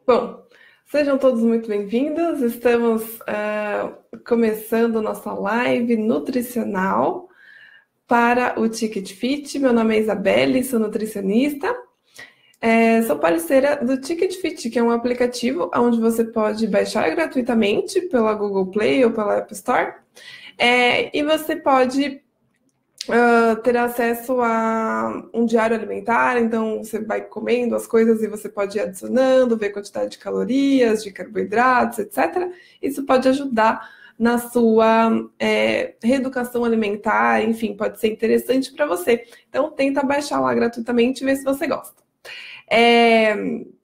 Bom, sejam todos muito bem-vindos. Estamos começando nossa live nutricional para o Ticket Fit. Meu nome é Isabelle, sou nutricionista. Sou parceira do Ticket Fit, que é um aplicativo onde você pode baixar gratuitamente pela Google Play ou pela App Store. E você pode ter acesso a um diário alimentar, então você vai comendo as coisas e você pode ir adicionando, ver a quantidade de calorias, de carboidratos, etc. Isso pode ajudar na sua reeducação alimentar, enfim, pode ser interessante para você. Então, tenta baixar lá gratuitamente e ver se você gosta.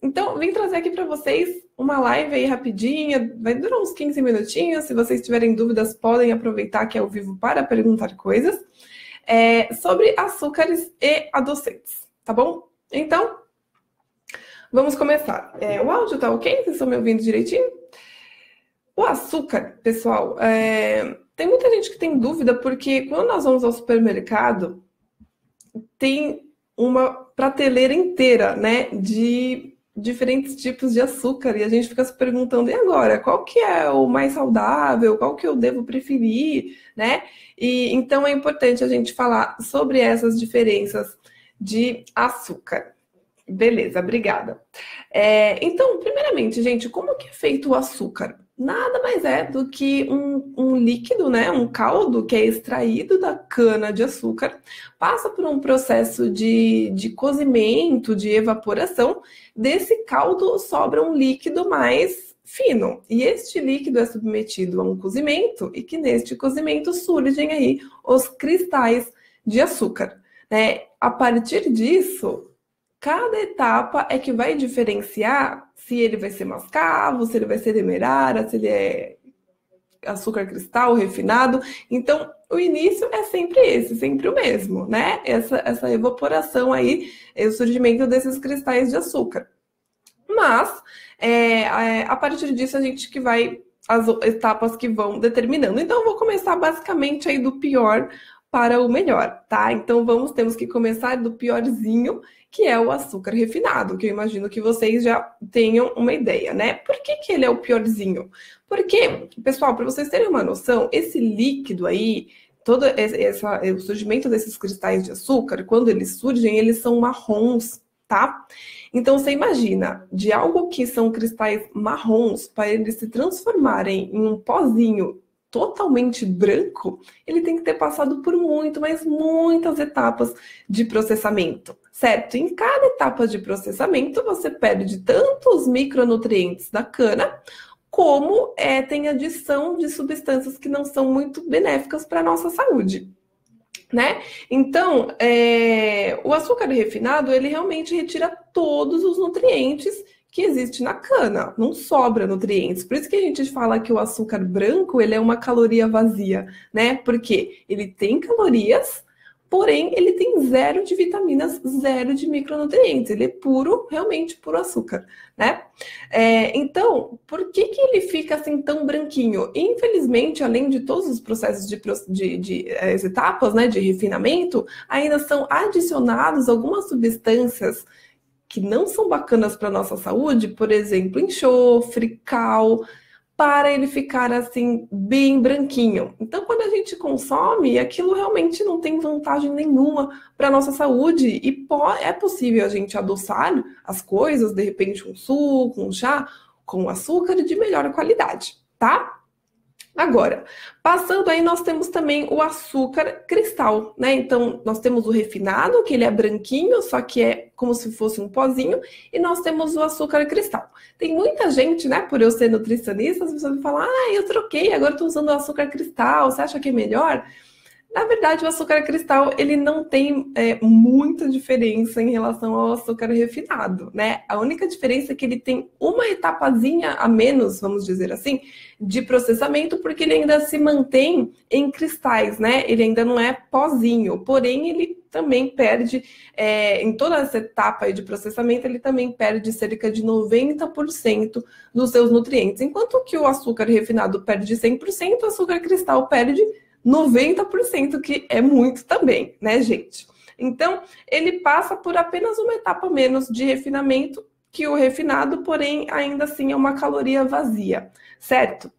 Então, vim trazer aqui para vocês uma live aí rapidinha, vai durar uns 15 minutinhos. Se vocês tiverem dúvidas, podem aproveitar que é ao vivo para perguntar coisas. Sobre açúcares e adoçantes, tá bom? Então, vamos começar. O áudio tá ok? Vocês estão me ouvindo direitinho? O açúcar, pessoal, tem muita gente que tem dúvida, porque quando nós vamos ao supermercado, tem uma prateleira inteira, né, de diferentes tipos de açúcar, e a gente fica se perguntando, e agora? Qual que é o mais saudável? Qual que eu devo preferir, né? E então é importante a gente falar sobre essas diferenças de açúcar. Beleza, obrigada. Então, primeiramente, gente, como que é feito o açúcar? Nada mais é do que um líquido, né? Um caldo que é extraído da cana de açúcar, passa por um processo de cozimento, de evaporação. Desse caldo sobra um líquido mais fino. E este líquido é submetido a um cozimento e que neste cozimento surgem aí os cristais de açúcar, né? A partir disso, cada etapa é que vai diferenciar se ele vai ser mascavo, se ele vai ser demerara, se ele é açúcar cristal, refinado. Então, o início é sempre esse, sempre o mesmo, né? Essa evaporação aí, o surgimento desses cristais de açúcar. Mas, a partir disso, a gente que vai, as etapas que vão determinando. Então, eu vou começar basicamente aí do pior para o melhor, tá? Então, temos que começar do piorzinho, que é o açúcar refinado, que eu imagino que vocês já tenham uma ideia, né? Por que ele é o piorzinho? Porque, pessoal, para vocês terem uma noção, esse líquido aí, todo o surgimento desses cristais de açúcar, quando eles surgem, eles são marrons, tá? Então, você imagina, de algo que são cristais marrons, para eles se transformarem em um pozinho totalmente branco, ele tem que ter passado por mas muitas etapas de processamento, certo? Em cada etapa de processamento, você perde tanto os micronutrientes da cana, como tem adição de substâncias que não são muito benéficas para a nossa saúde, né? Então, o açúcar refinado, ele realmente retira todos os nutrientes que existe na cana, não sobra nutrientes. Por isso que a gente fala que o açúcar branco, ele é uma caloria vazia, né? Porque ele tem calorias, porém ele tem zero de vitaminas, zero de micronutrientes. Ele é puro, realmente puro açúcar, né? Então, por que ele fica assim tão branquinho? Infelizmente, além de todos os processos as etapas, né, de refinamento, ainda são adicionados algumas substâncias que não são bacanas para a nossa saúde, por exemplo, enxofre, cal, para ele ficar assim, bem branquinho. Então, quando a gente consome, aquilo realmente não tem vantagem nenhuma para a nossa saúde. E é possível a gente adoçar as coisas, de repente um suco, um chá, com açúcar de melhor qualidade, tá? Agora, passando aí, nós temos também o açúcar cristal, né? Então, nós temos o refinado, que ele é branquinho, só que é como se fosse um pozinho, e nós temos o açúcar cristal. Tem muita gente, né, por eu ser nutricionista, as pessoas me falam, eu troquei, agora estou usando o açúcar cristal, você acha que é melhor? Na verdade, o açúcar cristal, ele não tem muita diferença em relação ao açúcar refinado, né? A única diferença é que ele tem uma etapazinha a menos, vamos dizer assim, de processamento, porque ele ainda se mantém em cristais, né? Ele ainda não é pozinho, porém ele também perde, em toda essa etapa aí de processamento, ele também perde cerca de 90% dos seus nutrientes. Enquanto que o açúcar refinado perde 100%, o açúcar cristal perde 90%, que é muito também, né, gente? Então, ele passa por apenas uma etapa menos de refinamento que o refinado, porém, ainda assim é uma caloria vazia, certo?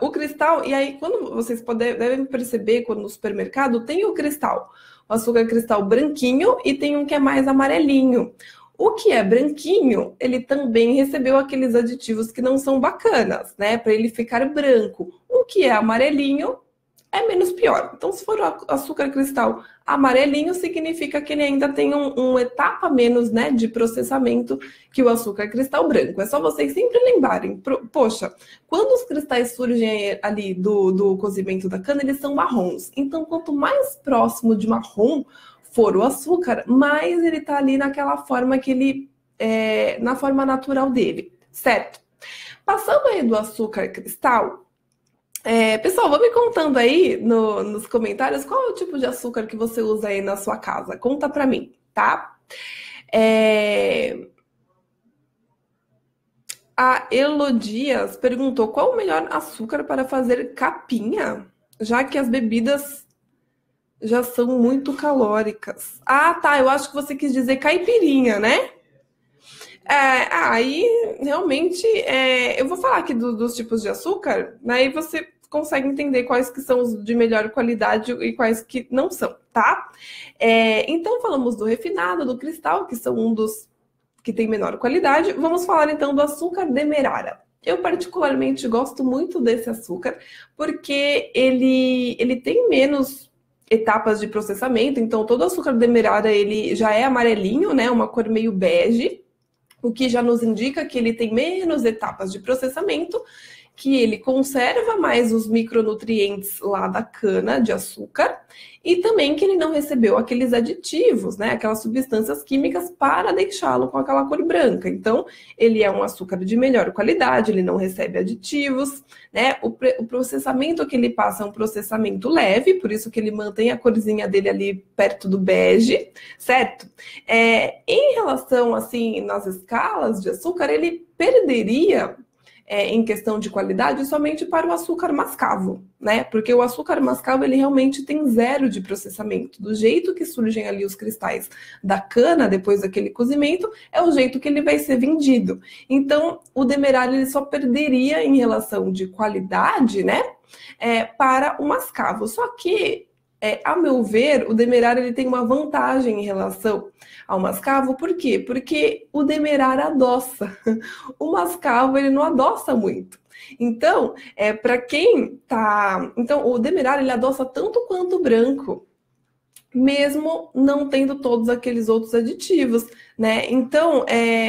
O cristal, e aí quando vocês devem perceber, quando no supermercado tem o cristal, o açúcar cristal branquinho e tem um que é mais amarelinho. O que é branquinho, ele também recebeu aqueles aditivos que não são bacanas, né? Para ele ficar branco. O que é amarelinho é menos pior. Então, se for o açúcar cristal amarelinho, significa que ele ainda tem uma etapa menos, né, de processamento que o açúcar cristal branco. É só vocês sempre lembrarem. Poxa, quando os cristais surgem ali do cozimento da cana, eles são marrons. Então, quanto mais próximo de marrom for o açúcar, mais ele tá ali naquela forma que ele na forma natural dele, certo? Passando aí do açúcar cristal, pessoal, vão me contando aí nos comentários qual é o tipo de açúcar que você usa aí na sua casa. Conta pra mim, tá? A Elodias perguntou qual o melhor açúcar para fazer capinha, já que as bebidas já são muito calóricas. Ah, tá, eu acho que você quis dizer caipirinha, né? Aí, realmente, eu vou falar aqui dos tipos de açúcar, aí você consegue entender quais que são os de melhor qualidade e quais que não são, tá? Então, falamos do refinado, do cristal, que são um dos que tem menor qualidade. Vamos falar, então, do açúcar demerara. Eu, particularmente, gosto muito desse açúcar, porque ele tem menos etapas de processamento, então todo açúcar demerara, ele já é amarelinho, né? Uma cor meio bege, o que já nos indica que ele tem menos etapas de processamento, que ele conserva mais os micronutrientes lá da cana de açúcar e também que ele não recebeu aqueles aditivos, né, aquelas substâncias químicas para deixá-lo com aquela cor branca. Então, ele é um açúcar de melhor qualidade, ele não recebe aditivos, né? O processamento que ele passa é um processamento leve, por isso que ele mantém a corzinha dele ali perto do bege, certo? Em relação, assim, nas escalas de açúcar, ele perderia em questão de qualidade somente para o açúcar mascavo, né? Porque o açúcar mascavo, ele realmente tem zero de processamento. Do jeito que surgem ali os cristais da cana depois daquele cozimento, é o jeito que ele vai ser vendido. Então, o demerara, ele só perderia em relação de qualidade, né? Para o mascavo. Só que, a meu ver, o demerara, ele tem uma vantagem em relação ao mascavo. Por quê? Porque o demerara adoça. O mascavo, ele não adoça muito. Então, para quem tá... Então, o demerara, ele adoça tanto quanto o branco, mesmo não tendo todos aqueles outros aditivos, né? Então,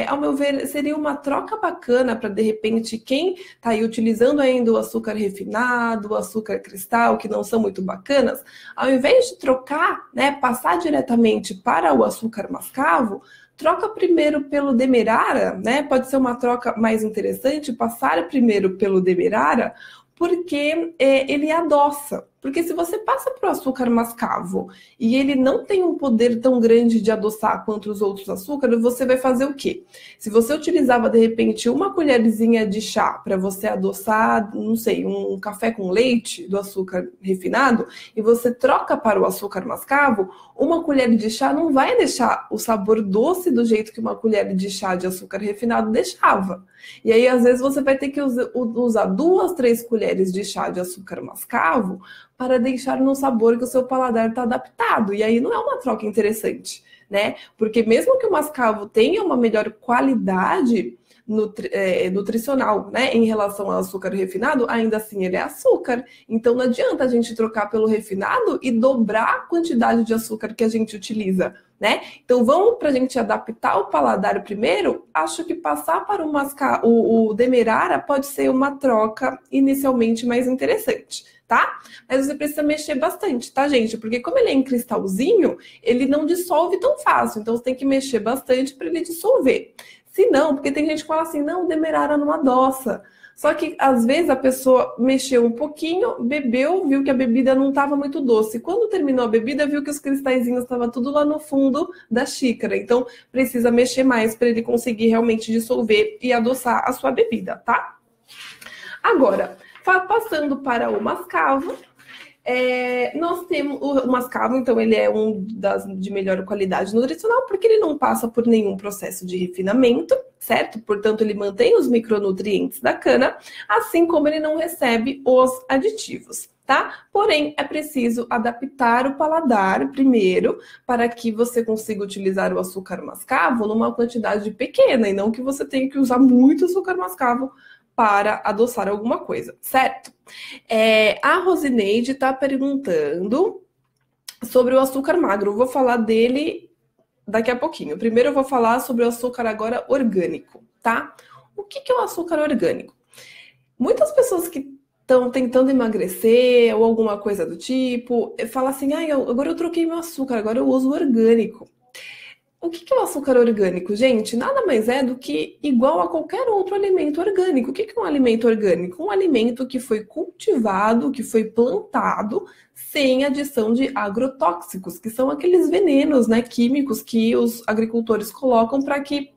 ao meu ver, seria uma troca bacana para, de repente, quem está aí utilizando ainda o açúcar refinado, o açúcar cristal, que não são muito bacanas, ao invés de trocar, né, passar diretamente para o açúcar mascavo, troca primeiro pelo demerara, né? Pode ser uma troca mais interessante, passar primeiro pelo demerara, porque ele adoça. Porque se você passa para o açúcar mascavo e ele não tem um poder tão grande de adoçar quanto os outros açúcares, você vai fazer o quê? Se você utilizava, de repente, uma colherzinha de chá para você adoçar, não sei, um café com leite do açúcar refinado, e você troca para o açúcar mascavo, uma colher de chá não vai deixar o sabor doce do jeito que uma colher de chá de açúcar refinado deixava. E aí, às vezes, você vai ter que usar 2, 3 colheres de chá de açúcar mascavo para deixar no sabor que o seu paladar está adaptado. E aí não é uma troca interessante, né? Porque mesmo que o mascavo tenha uma melhor qualidade nutricional, né, em relação ao açúcar refinado, ainda assim ele é açúcar. Então não adianta a gente trocar pelo refinado e dobrar a quantidade de açúcar que a gente utiliza, né? Então vamos, para a gente adaptar o paladar primeiro, acho que passar para o demerara pode ser uma troca inicialmente mais interessante, tá? Mas você precisa mexer bastante, tá, gente? Porque como ele é em cristalzinho, ele não dissolve tão fácil, então você tem que mexer bastante para ele dissolver. Se não, porque tem gente que fala assim, não, o demerara não adoça. Só que, às vezes, a pessoa mexeu um pouquinho, bebeu, viu que a bebida não estava muito doce. Quando terminou a bebida, viu que os cristalzinhos estavam tudo lá no fundo da xícara. Então, precisa mexer mais para ele conseguir realmente dissolver e adoçar a sua bebida, tá? Agora, passando para o mascavo, Nós temos o mascavo, então ele é um de melhor qualidade nutricional, porque ele não passa por nenhum processo de refinamento, certo? Portanto, ele mantém os micronutrientes da cana, assim como ele não recebe os aditivos, tá? Porém, é preciso adaptar o paladar primeiro, para que você consiga utilizar o açúcar mascavo numa quantidade pequena, e não que você tenha que usar muito açúcar mascavo para adoçar alguma coisa, certo? A Rosineide está perguntando sobre o açúcar magro. Eu vou falar dele daqui a pouquinho. Primeiro eu vou falar sobre o açúcar agora orgânico, tá? O que é o açúcar orgânico? Muitas pessoas que estão tentando emagrecer ou alguma coisa do tipo, falam assim, agora eu troquei meu açúcar, agora eu uso orgânico. O que é o açúcar orgânico, gente? Nada mais é do que igual a qualquer outro alimento orgânico. O que é um alimento orgânico? Um alimento que foi cultivado, que foi plantado sem adição de agrotóxicos, que são aqueles venenos, né, químicos que os agricultores colocam para que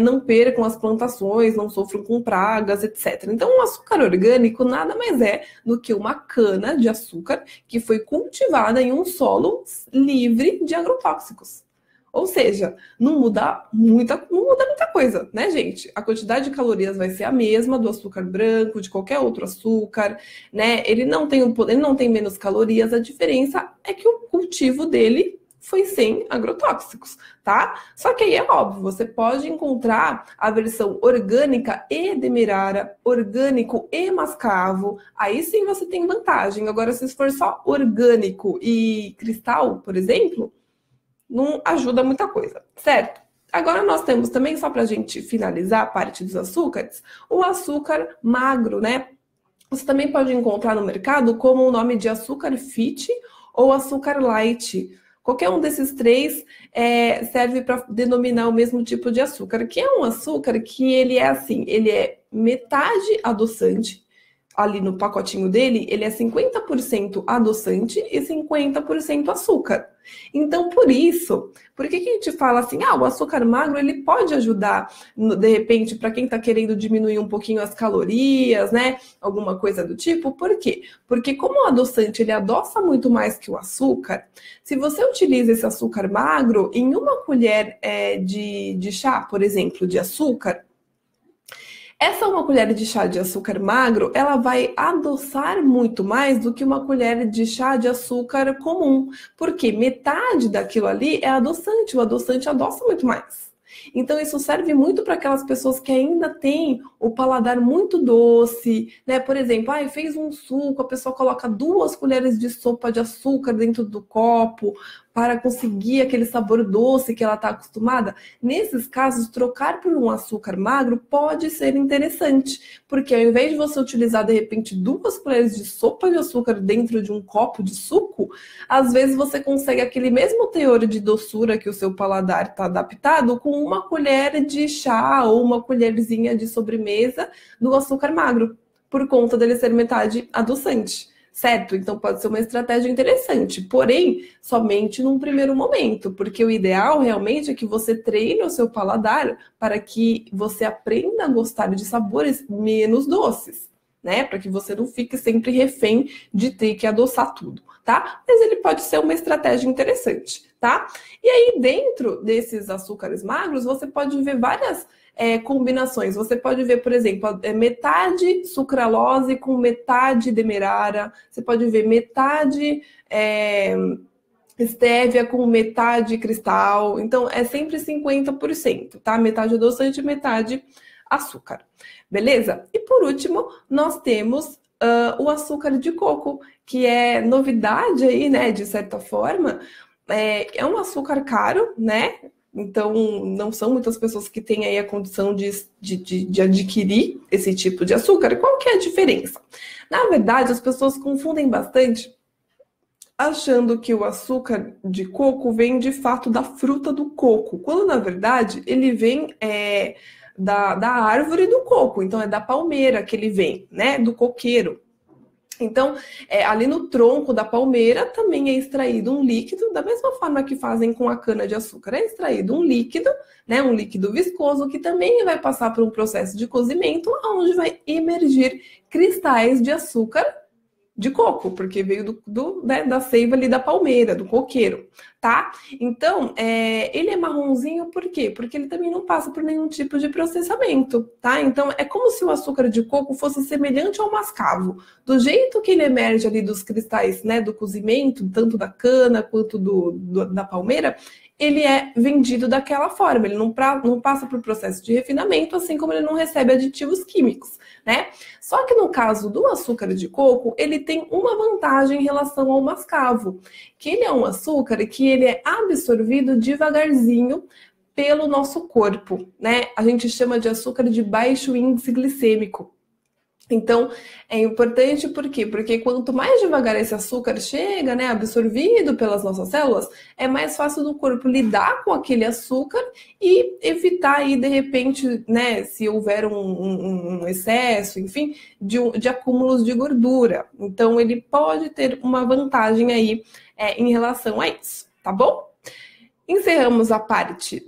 não percam as plantações, não sofram com pragas, etc. Então, o açúcar orgânico nada mais é do que uma cana de açúcar que foi cultivada em um solo livre de agrotóxicos. Ou seja, não muda muita coisa, né, gente? A quantidade de calorias vai ser a mesma do açúcar branco, de qualquer outro açúcar, né? Ele não tem menos calorias, a diferença é que o cultivo dele foi sem agrotóxicos, tá? Só que aí é óbvio, você pode encontrar a versão orgânica e demerara, orgânico e mascavo, aí sim você tem vantagem. Agora, se for só orgânico e cristal, por exemplo, não ajuda muita coisa, certo? Agora nós temos também, só para a gente finalizar a parte dos açúcares, o açúcar magro, né? Você também pode encontrar no mercado como o nome de açúcar fit ou açúcar light. Qualquer um desses três serve para denominar o mesmo tipo de açúcar, que é um açúcar que ele é assim, ele é metade adoçante. Ali no pacotinho dele, ele é 50% adoçante e 50% açúcar. Então, por que a gente fala assim, o açúcar magro, ele pode ajudar, de repente, para quem está querendo diminuir um pouquinho as calorias, né? Alguma coisa do tipo. Por quê? Porque como o adoçante, ele adoça muito mais que o açúcar, se você utiliza esse açúcar magro em uma colher de chá, por exemplo, de açúcar, essa uma colher de chá de açúcar magro, ela vai adoçar muito mais do que uma colher de chá de açúcar comum. Porque metade daquilo ali é adoçante, o adoçante adoça muito mais. Então, isso serve muito para aquelas pessoas que ainda têm o paladar muito doce, né? Por exemplo, fez um suco, a pessoa coloca 2 colheres de sopa de açúcar dentro do copo para conseguir aquele sabor doce que ela está acostumada. Nesses casos, trocar por um açúcar magro pode ser interessante, porque ao invés de você utilizar, de repente, 2 colheres de sopa de açúcar dentro de um copo de suco, às vezes você consegue aquele mesmo teor de doçura que o seu paladar está adaptado com uma colher de chá ou uma colherzinha de sobremesa do açúcar magro, por conta dele ser metade adoçante. Certo? Então pode ser uma estratégia interessante, porém, somente num primeiro momento, porque o ideal realmente é que você treine o seu paladar para que você aprenda a gostar de sabores menos doces, né? Para que você não fique sempre refém de ter que adoçar tudo, tá? Mas ele pode ser uma estratégia interessante, tá? E aí, dentro desses açúcares magros, você pode ver várias combinações. Você pode ver, por exemplo, metade sucralose com metade demerara. Você pode ver metade estévia com metade cristal. Então, é sempre 50%, tá? Metade adoçante, metade açúcar. Beleza? E por último, nós temos o açúcar de coco, que é novidade aí, né? De certa forma. É um açúcar caro, né? Então, não são muitas pessoas que têm aí a condição de adquirir esse tipo de açúcar. Qual que é a diferença? Na verdade, as pessoas confundem bastante, achando que o açúcar de coco vem, de fato, da fruta do coco. Quando, na verdade, ele vem da árvore do coco. Então, é da palmeira que ele vem, né? Do coqueiro. Então, ali no tronco da palmeira também é extraído um líquido, da mesma forma que fazem com a cana-de-açúcar. É extraído um líquido, né, um líquido viscoso, que também vai passar por um processo de cozimento, onde vai emergir cristais de açúcar de coco, porque veio né, da seiva ali da palmeira, do coqueiro, tá? Então, ele é marronzinho por quê? Porque ele também não passa por nenhum tipo de processamento, tá? Então, é como se o açúcar de coco fosse semelhante ao mascavo. Do jeito que ele emerge ali dos cristais, né, do cozimento, tanto da cana quanto da palmeira, ele é vendido daquela forma, ele não passa por processo de refinamento, assim como ele não recebe aditivos químicos, né? Só que no caso do açúcar de coco, ele tem uma vantagem em relação ao mascavo, que ele é um açúcar que ele é absorvido devagarzinho pelo nosso corpo, né? A gente chama de açúcar de baixo índice glicêmico. Então, é importante por quê? Porque quanto mais devagar esse açúcar chega, né, absorvido pelas nossas células, é mais fácil do corpo lidar com aquele açúcar e evitar aí, de repente, né, se houver um excesso, enfim, de acúmulos de gordura. Então, ele pode ter uma vantagem aí em relação a isso, tá bom? Encerramos a parte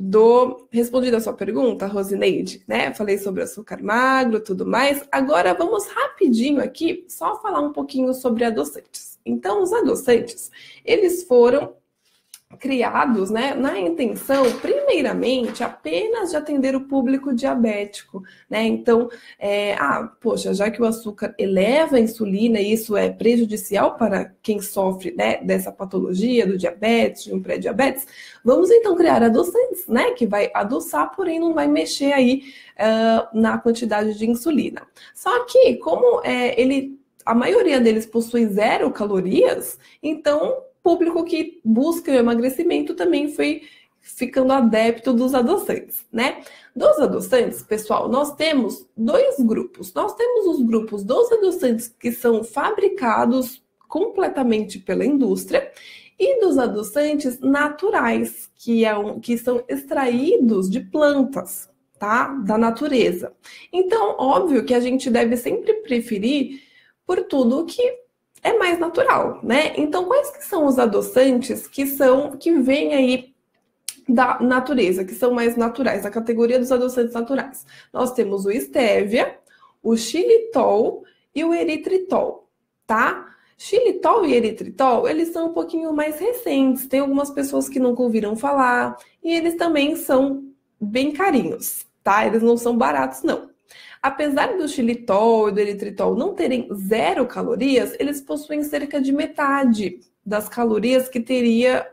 Respondida a sua pergunta, Rosineide, né? Falei sobre açúcar magro, tudo mais. Agora vamos rapidinho aqui só falar um pouquinho sobre adoçantes. Então, os adoçantes, eles foram criados, né, na intenção, primeiramente, apenas de atender o público diabético, né? Então, poxa, já que o açúcar eleva a insulina e isso é prejudicial para quem sofre, né, dessa patologia do diabetes, de um pré-diabetes, vamos então criar adoçantes, né, que vai adoçar, porém não vai mexer aí na quantidade de insulina. Só que, como a maioria deles possui 0 calorias, então público que busca o emagrecimento também foi ficando adepto dos adoçantes, né? Dos adoçantes, pessoal, nós temos 2 grupos. Nós temos os grupos dos adoçantes que são fabricados completamente pela indústria e dos adoçantes naturais, que são extraídos de plantas, tá? Da natureza. Então, óbvio que a gente deve sempre preferir por tudo que é mais natural, né? Então, quais que são os adoçantes que vêm aí da natureza, que são mais naturais, da categoria dos adoçantes naturais? Nós temos o estévia, o xilitol e o eritritol, tá? Xilitol e eritritol, eles são um pouquinho mais recentes, tem algumas pessoas que nunca ouviram falar, e eles também são bem carinhos, tá? Eles não são baratos, não. Apesar do xilitol e do eritritol não terem 0 calorias, eles possuem cerca de metade das calorias que teria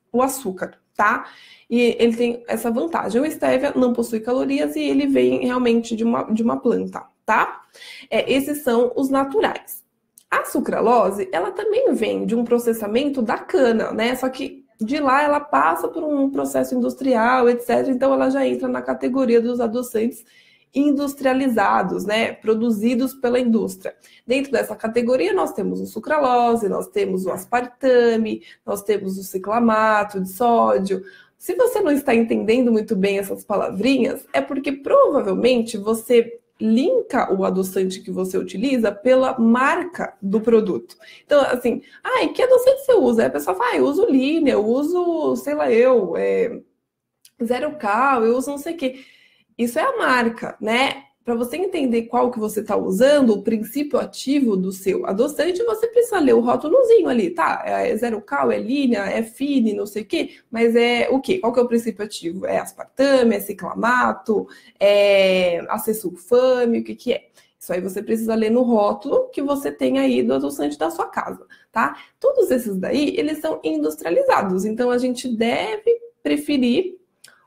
o açúcar, tá? E ele tem essa vantagem. O estévia não possui calorias e ele vem realmente de uma planta, tá? Esses são os naturais. A sucralose, ela também vem de um processamento da cana, né? Só que de lá ela passa por um processo industrial, etc. Então ela já entra na categoria dos adoçantes industrializados, né, produzidos pela indústria. Dentro dessa categoria nós temos o sucralose, nós temos o aspartame, nós temos o ciclamato de sódio. Se você não está entendendo muito bem essas palavrinhas, é porque provavelmente você linka o adoçante que você utiliza pela marca do produto. Então, assim, que adoçante você usa? Aí a pessoa fala, eu uso Linea, eu uso, sei lá, Zero Cal, eu uso não sei o quê. Isso é a marca, né? Para você entender qual que você está usando, o princípio ativo do seu adoçante, você precisa ler o rótulozinho ali, tá? É Zero Cal, é Linea, é Fine, não sei o quê, mas é o quê? Qual que é o princípio ativo? É aspartame, é ciclamato, é acesulfame, o que é? Isso aí você precisa ler no rótulo que você tem aí do adoçante da sua casa, tá? Todos esses daí, eles são industrializados, então a gente deve preferir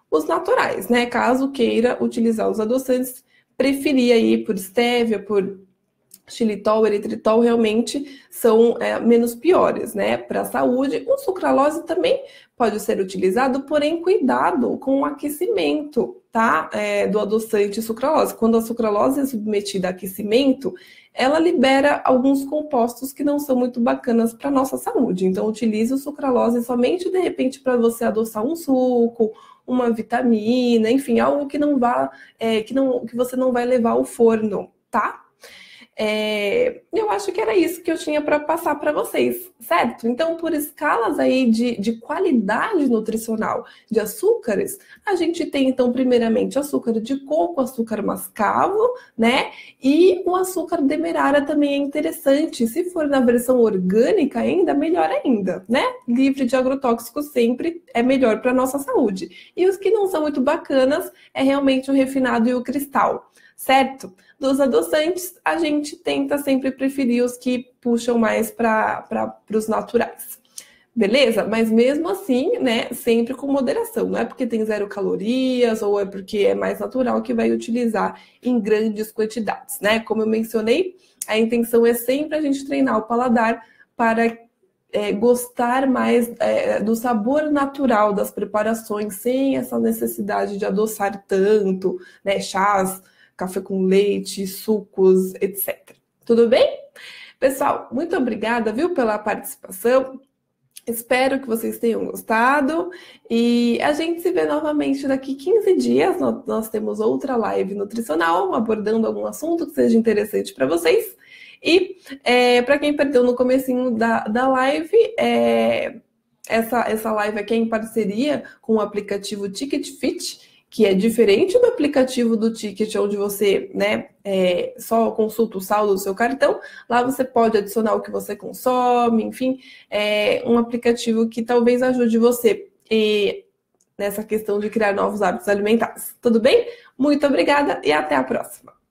os naturais, né? Caso queira utilizar os adoçantes, preferir aí por estévia, por xilitol, eritritol, realmente são menos piores, né? Para a saúde. O sucralose também pode ser utilizado, porém cuidado com o aquecimento, tá? Do adoçante sucralose. Quando a sucralose é submetida a aquecimento, ela libera alguns compostos que não são muito bacanas para a nossa saúde. Então, utilize o sucralose somente, de repente, para você adoçar um suco, uma vitamina, enfim, algo que não vá, que você não vai levar ao forno, tá? Eu acho que era isso que eu tinha para passar para vocês, certo? Então, por escalas aí de qualidade nutricional de açúcares, a gente tem, então, primeiramente, açúcar de coco, açúcar mascavo, né? E o açúcar demerara também é interessante. Se for na versão orgânica ainda, melhor ainda, né? Livre de agrotóxicos sempre é melhor para a nossa saúde. E os que não são muito bacanas é realmente o refinado e o cristal, certo? Dos adoçantes, a gente tenta sempre preferir os que puxam mais para os naturais. Beleza? Mas mesmo assim, né, sempre com moderação. Não é porque tem 0 calorias ou é porque é mais natural que vai utilizar em grandes quantidades, né? Como eu mencionei, a intenção é sempre a gente treinar o paladar para gostar mais do sabor natural das preparações, sem essa necessidade de adoçar tanto, né? Chás, café com leite, sucos, etc. Tudo bem? Pessoal, muito obrigada, viu, pela participação. Espero que vocês tenham gostado e a gente se vê novamente daqui 15 dias. Nós temos outra live nutricional abordando algum assunto que seja interessante para vocês. E para quem perdeu no comecinho da live, essa live aqui é em parceria com o aplicativo Ticket Fit, que é diferente do aplicativo do Ticket, onde você, né, só consulta o saldo do seu cartão. Lá você pode adicionar o que você consome, enfim, é um aplicativo que talvez ajude você nessa questão de criar novos hábitos alimentares. Tudo bem? Muito obrigada e até a próxima!